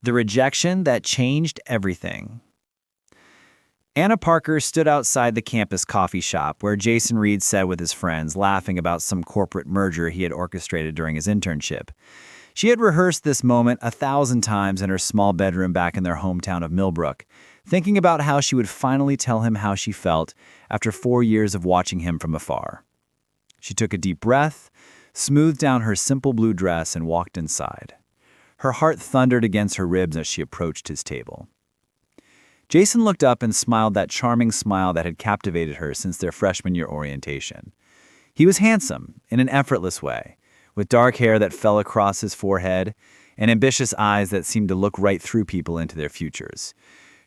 The rejection that changed everything. Anna Parker stood outside the campus coffee shop where Jason Reed sat with his friends, laughing about some corporate merger he had orchestrated during his internship. She had rehearsed this moment 1,000 times in her small bedroom back in their hometown of Millbrook, thinking about how she would finally tell him how she felt after 4 years of watching him from afar. She took a deep breath, smoothed down her simple blue dress, and walked inside. Her heart thundered against her ribs as she approached his table. Jason looked up and smiled that charming smile that had captivated her since their freshman year orientation. He was handsome, in an effortless way, with dark hair that fell across his forehead and ambitious eyes that seemed to look right through people into their futures.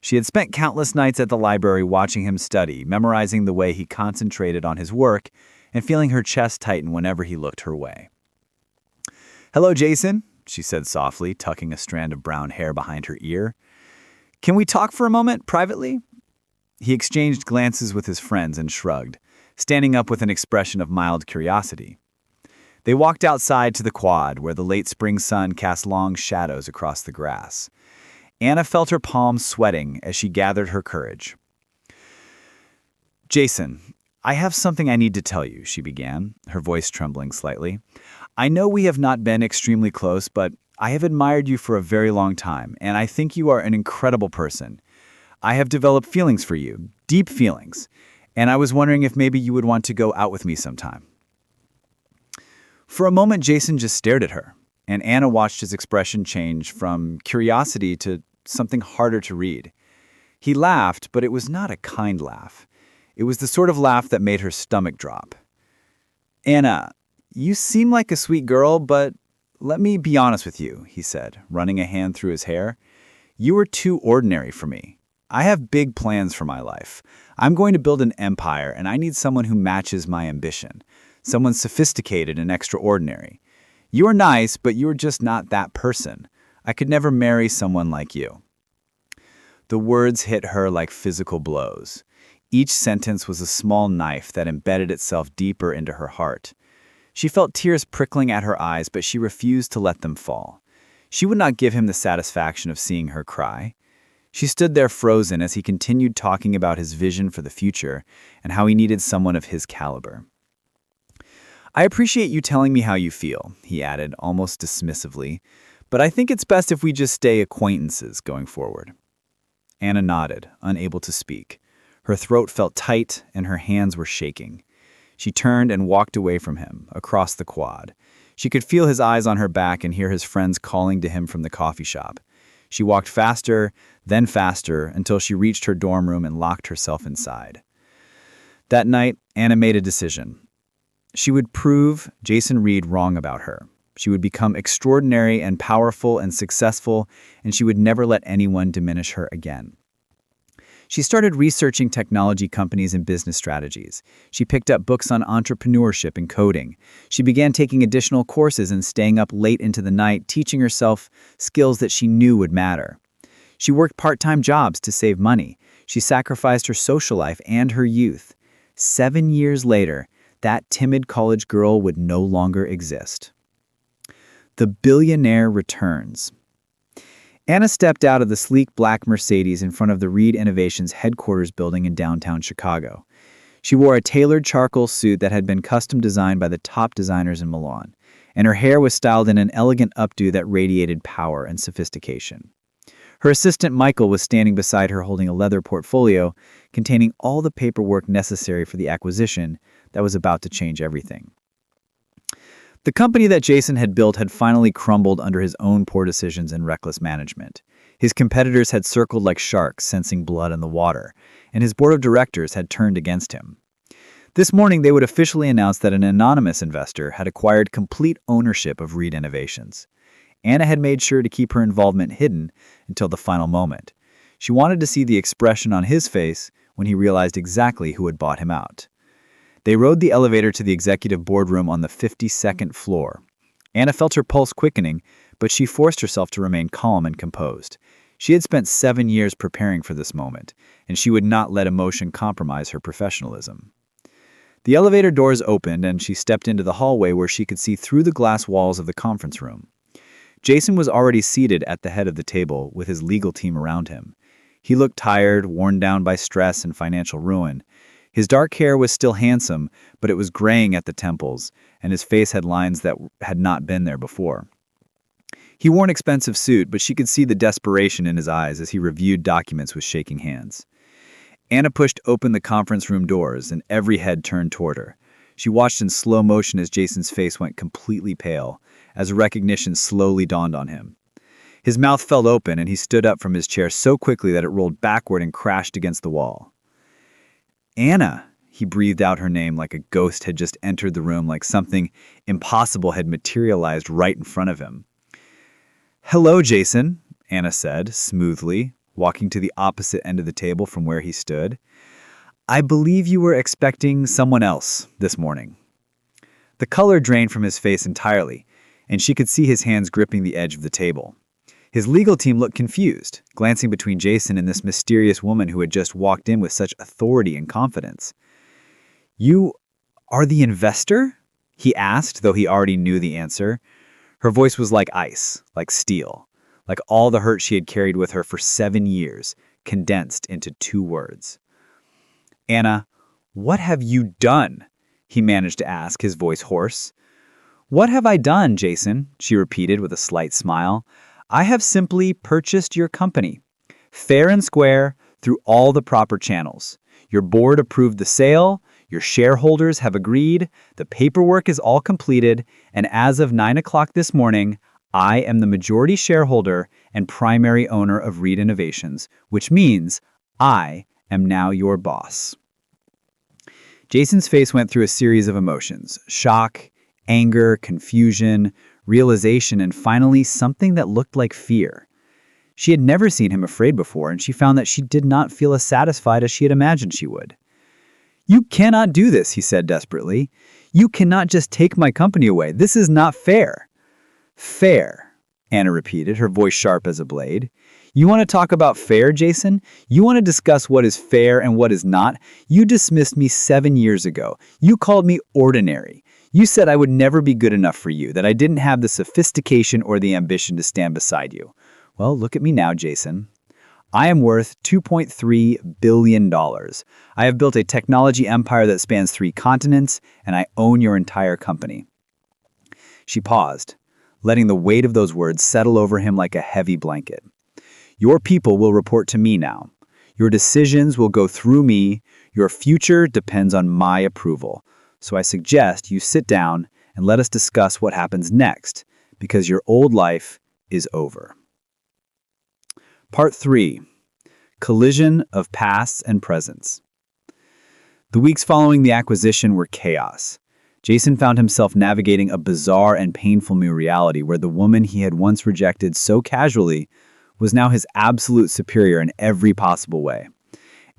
She had spent countless nights at the library watching him study, memorizing the way he concentrated on his work and feeling her chest tighten whenever he looked her way. "Hello, Jason," she said softly, tucking a strand of brown hair behind her ear. "Can we talk for a moment, privately?" He exchanged glances with his friends and shrugged, standing up with an expression of mild curiosity. They walked outside to the quad, where the late spring sun cast long shadows across the grass. Anna felt her palms sweating as she gathered her courage. "Jason, I have something I need to tell you," she began, her voice trembling slightly. "I know we have not been extremely close, but I have admired you for a very long time, and I think you are an incredible person. I have developed feelings for you, deep feelings, and I was wondering if maybe you would want to go out with me sometime." For a moment, Jason just stared at her, and Anna watched his expression change from curiosity to something harder to read. He laughed, but it was not a kind laugh. It was the sort of laugh that made her stomach drop. "Anna, you seem like a sweet girl, but let me be honest with you," he said, running a hand through his hair. "You are too ordinary for me. I have big plans for my life. I'm going to build an empire, and I need someone who matches my ambition, someone sophisticated and extraordinary. You are nice, but you are just not that person. I could never marry someone like you." The words hit her like physical blows. Each sentence was a small knife that embedded itself deeper into her heart. She felt tears prickling at her eyes, but she refused to let them fall. She would not give him the satisfaction of seeing her cry. She stood there frozen as he continued talking about his vision for the future and how he needed someone of his caliber. "I appreciate you telling me how you feel," he added, almost dismissively, "but I think it's best if we just stay acquaintances going forward." Anna nodded, unable to speak. Her throat felt tight and her hands were shaking. She turned and walked away from him, across the quad. She could feel his eyes on her back and hear his friends calling to him from the coffee shop. She walked faster, then faster, until she reached her dorm room and locked herself inside. That night, Anna made a decision. She would prove Jason Reed wrong about her. She would become extraordinary and powerful and successful, and she would never let anyone diminish her again. She started researching technology companies and business strategies. She picked up books on entrepreneurship and coding. She began taking additional courses and staying up late into the night, teaching herself skills that she knew would matter. She worked part-time jobs to save money. She sacrificed her social life and her youth. 7 years later, that timid college girl would no longer exist. The billionaire returns. Anna stepped out of the sleek black Mercedes in front of the Reed Innovations headquarters building in downtown Chicago. She wore a tailored charcoal suit that had been custom designed by the top designers in Milan, and her hair was styled in an elegant updo that radiated power and sophistication. Her assistant Michael was standing beside her holding a leather portfolio containing all the paperwork necessary for the acquisition that was about to change everything. The company that Jason had built had finally crumbled under his own poor decisions and reckless management. His competitors had circled like sharks, sensing blood in the water, and his board of directors had turned against him. This morning, they would officially announce that an anonymous investor had acquired complete ownership of Reed Innovations. Anna had made sure to keep her involvement hidden until the final moment. She wanted to see the expression on his face when he realized exactly who had bought him out. They rode the elevator to the executive boardroom on the 52nd floor. Anna felt her pulse quickening, but she forced herself to remain calm and composed. She had spent 7 years preparing for this moment, and she would not let emotion compromise her professionalism. The elevator doors opened, and she stepped into the hallway where she could see through the glass walls of the conference room. Jason was already seated at the head of the table with his legal team around him. He looked tired, worn down by stress and financial ruin. His dark hair was still handsome, but it was graying at the temples, and his face had lines that had not been there before. He wore an expensive suit, but she could see the desperation in his eyes as he reviewed documents with shaking hands. Anna pushed open the conference room doors, and every head turned toward her. She watched in slow motion as Jason's face went completely pale, as recognition slowly dawned on him. His mouth fell open, and he stood up from his chair so quickly that it rolled backward and crashed against the wall. Anna, he breathed out her name like a ghost had just entered the room, like something impossible had materialized right in front of him. Hello, Jason, Anna said, smoothly, walking to the opposite end of the table from where he stood. I believe you were expecting someone else this morning. The color drained from his face entirely, and she could see his hands gripping the edge of the table. His legal team looked confused, glancing between Jason and this mysterious woman who had just walked in with such authority and confidence. You are the investor? He asked, though he already knew the answer. Her voice was like ice, like steel, like all the hurt she had carried with her for 7 years, condensed into 2 words. Anna, what have you done? He managed to ask, his voice hoarse. What have I done, Jason? She repeated with a slight smile. I have simply purchased your company, fair and square, through all the proper channels. Your board approved the sale, your shareholders have agreed, the paperwork is all completed, and as of 9 o'clock this morning, I am the majority shareholder and primary owner of Reed Innovations, which means I am now your boss. Jason's face went through a series of emotions: shock, anger, confusion, realization, and finally something that looked like fear. She had never seen him afraid before, and she found that she did not feel as satisfied as she had imagined she would. You cannot do this, he said desperately. You cannot just take my company away. This is not fair. Fair, Anna repeated, her voice sharp as a blade. You want to talk about fair, Jason? You want to discuss what is fair and what is not? You dismissed me 7 years ago. You called me ordinary. You said I would never be good enough for you, that I didn't have the sophistication or the ambition to stand beside you. Well, look at me now, Jason. I am worth $2.3 billion. I have built a technology empire that spans 3 continents, and I own your entire company. She paused, letting the weight of those words settle over him like a heavy blanket. Your people will report to me now. Your decisions will go through me. Your future depends on my approval. So I suggest you sit down and let us discuss what happens next, because your old life is over. Part 3. Collision of Pasts and Presents. The weeks following the acquisition were chaos. Jason found himself navigating a bizarre and painful new reality where the woman he had once rejected so casually was now his absolute superior in every possible way.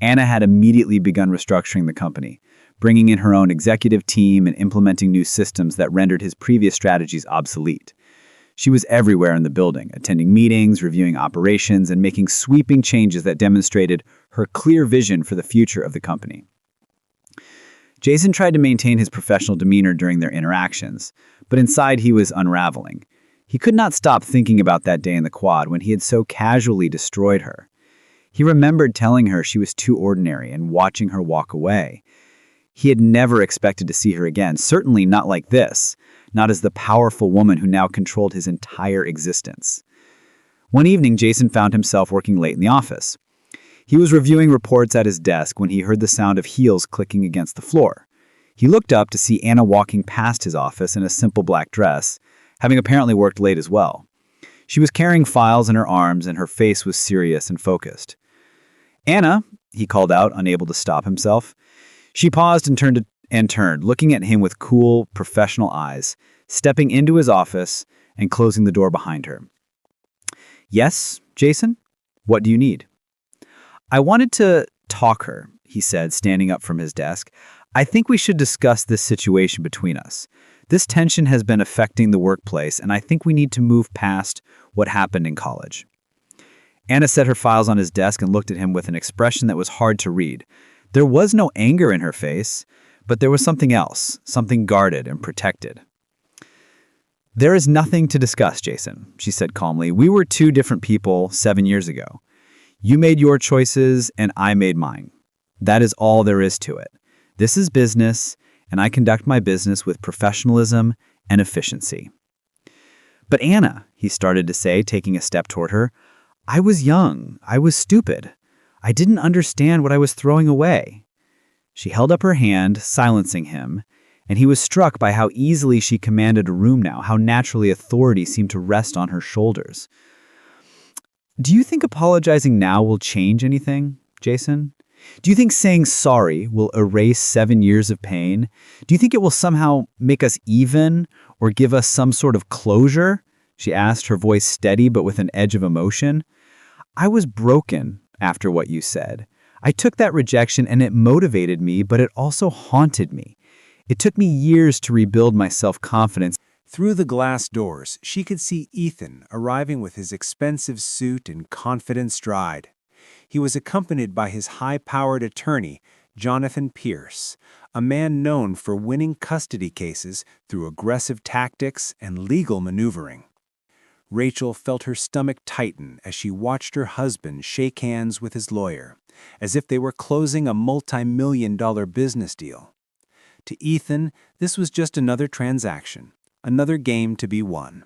Anna had immediately begun restructuring the company, bringing in her own executive team and implementing new systems that rendered his previous strategies obsolete. She was everywhere in the building, attending meetings, reviewing operations, and making sweeping changes that demonstrated her clear vision for the future of the company. Jason tried to maintain his professional demeanor during their interactions, but inside he was unraveling. He could not stop thinking about that day in the quad when he had so casually destroyed her. He remembered telling her she was too ordinary and watching her walk away. He had never expected to see her again, certainly not like this, not as the powerful woman who now controlled his entire existence. One evening, Jason found himself working late in the office. He was reviewing reports at his desk when he heard the sound of heels clicking against the floor. He looked up to see Anna walking past his office in a simple black dress, having apparently worked late as well. She was carrying files in her arms, and her face was serious and focused. Anna, he called out, unable to stop himself. She paused and turned, looking at him with cool, professional eyes, stepping into his office and closing the door behind her. Yes, Jason? What do you need? I wanted to talk her, he said, standing up from his desk. I think we should discuss this situation between us. This tension has been affecting the workplace, and I think we need to move past what happened in college. Anna set her files on his desk and looked at him with an expression that was hard to read. There was no anger in her face, but there was something else, something guarded and protected. There is nothing to discuss, Jason, she said calmly. We were two different people 7 years ago. You made your choices and I made mine. That is all there is to it. This is business, and I conduct my business with professionalism and efficiency. But Anna, he started to say, taking a step toward her, I was young. I was stupid. I didn't understand what I was throwing away. She held up her hand, silencing him, and he was struck by how easily she commanded a room now, how naturally authority seemed to rest on her shoulders. Do you think apologizing now will change anything, Jason? Do you think saying sorry will erase 7 years of pain? Do you think it will somehow make us even or give us some sort of closure? She asked, her voice steady but with an edge of emotion. I was broken after what you said. I took that rejection and it motivated me, but it also haunted me. It took me years to rebuild my self-confidence. Through the glass doors, she could see Ethan arriving with his expensive suit and confident stride. He was accompanied by his high-powered attorney, Jonathan Pierce, a man known for winning custody cases through aggressive tactics and legal maneuvering. Rachel felt her stomach tighten as she watched her husband shake hands with his lawyer, as if they were closing a multi-million-dollar business deal. To Ethan, this was just another transaction, another game to be won.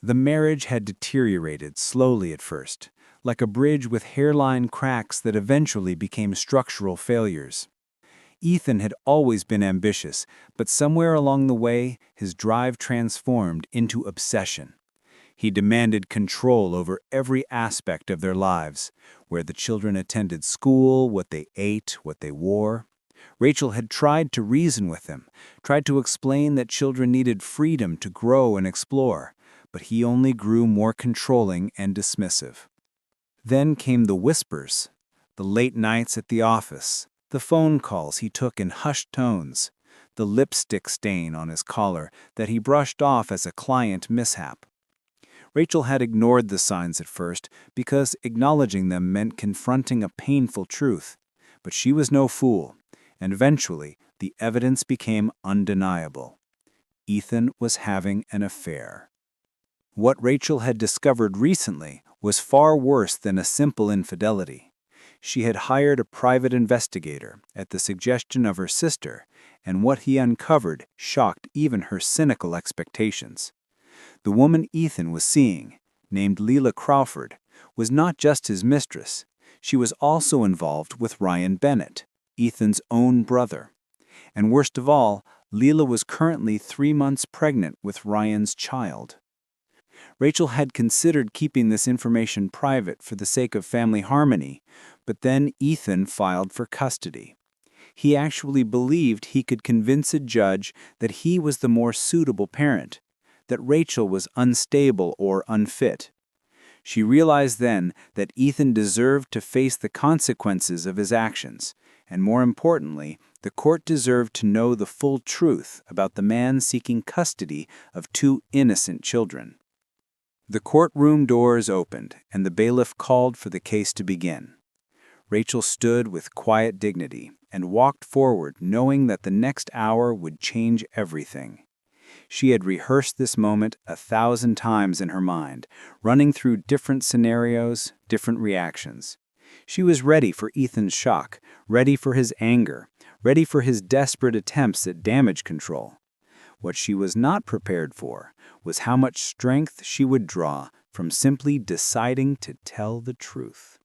The marriage had deteriorated slowly at first, like a bridge with hairline cracks that eventually became structural failures. Ethan had always been ambitious, but somewhere along the way, his drive transformed into obsession. He demanded control over every aspect of their lives, where the children attended school, what they ate, what they wore. Rachel had tried to reason with him, tried to explain that children needed freedom to grow and explore, but he only grew more controlling and dismissive. Then came the whispers, the late nights at the office, the phone calls he took in hushed tones, the lipstick stain on his collar that he brushed off as a client mishap. Rachel had ignored the signs at first because acknowledging them meant confronting a painful truth, but she was no fool. And eventually, the evidence became undeniable. Ethan was having an affair. What Rachel had discovered recently was far worse than a simple infidelity. She had hired a private investigator at the suggestion of her sister, and what he uncovered shocked even her cynical expectations. The woman Ethan was seeing, named Leila Crawford, was not just his mistress. She was also involved with Ryan Bennett, Ethan's own brother. And worst of all, Leila was currently 3 months pregnant with Ryan's child. Rachel had considered keeping this information private for the sake of family harmony, but then Ethan filed for custody. He actually believed he could convince a judge that he was the more suitable parent, that Rachel was unstable or unfit. She realized then that Ethan deserved to face the consequences of his actions, and more importantly, the court deserved to know the full truth about the man seeking custody of 2 innocent children. The courtroom doors opened, and the bailiff called for the case to begin. Rachel stood with quiet dignity and walked forward, knowing that the next hour would change everything. She had rehearsed this moment 1,000 times in her mind, running through different scenarios, different reactions. She was ready for Ethan's shock, ready for his anger, ready for his desperate attempts at damage control. What she was not prepared for was how much strength she would draw from simply deciding to tell the truth.